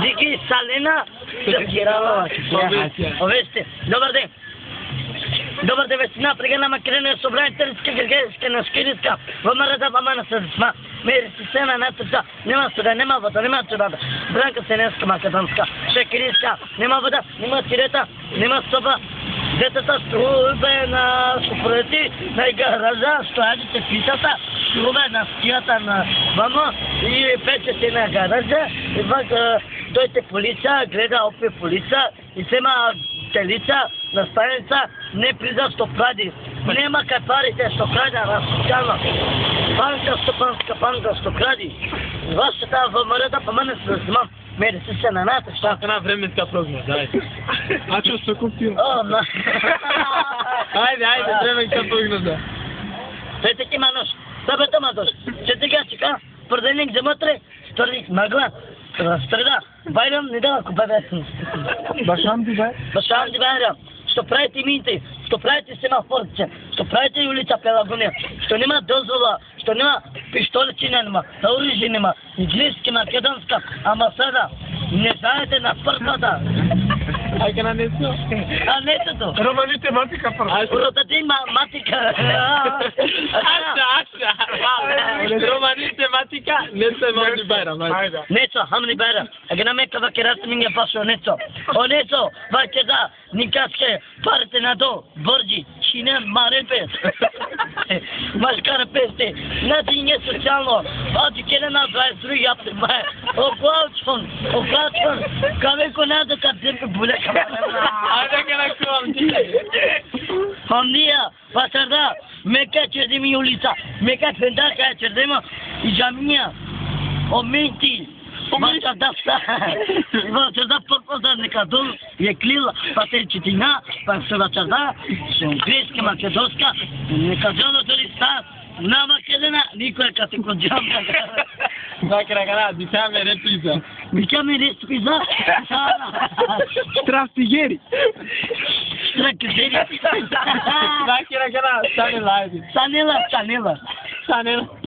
Дики Салена, Шакирала. Овесте, добар ден. Добар ден, вестина, прегана макрене собранителска гргешка на скириска. Вамарада вамана садисма. Мери система натата. Нема суда, нема вода, нема чудата. Бранка сененска македонска. Шакириска. Нема вода, нема сирета, нема соба. Детата струва на супроти, на гаража, страдите питата, струва на стията на мама и печете на гаража. И пак дойте полица, гледа опе полица и сема телица на станица не приза што пради. Нема кај парите што краде расоцијално. Банка, стопанска банка што кради. Вашата ВМРО па мене се знам. Мери се на ната, што една временска прогноза, ајде. А што се купил? О, на. Ајде, временска прогноза. Сете ки мануш, сабето мадош. Четига чека, продавник замотре, вторник магла. Среда, Байрам не дава купаве. Башам ти бе? Башам ти Байрам. Што правите мините, што правите семафорце, што правите улица Пелагонија, што нема дозвола, што нема пиштолчина нема, оружје нема, англиски, македонска амбасада, не знаете на првата. Ајка на нето? А нетото? Романите матика прво. Ротати матика. Аша. Романите матика, нето е Хамни Байрам. Нецо, Хамни Байрам. Агна мека вакерат минге пашо Нецо. О Нецо, вакеда, никаске, парите на до, борджи, шинен, марепе. Машкара песте, нати не социјално. Оти кене на 22 јапте бае. Оглавчон, кавеко надо кад земке буле. Ајде ке накувам ти. Хамнија, пасарда, мека чердеми улица, мека фендака чердема и джамија. Оменти. Вачарда подпозар нека дол е клила, патерчетина, па се вачарда, се унгреска, македонска, нека джоно туриста, на Македона, никој кате кон джамка. Закера гана, дикаме реприза. Викаме респиза. Штрафтигери. Штрафтигери. Закера гана, Санела. Санела.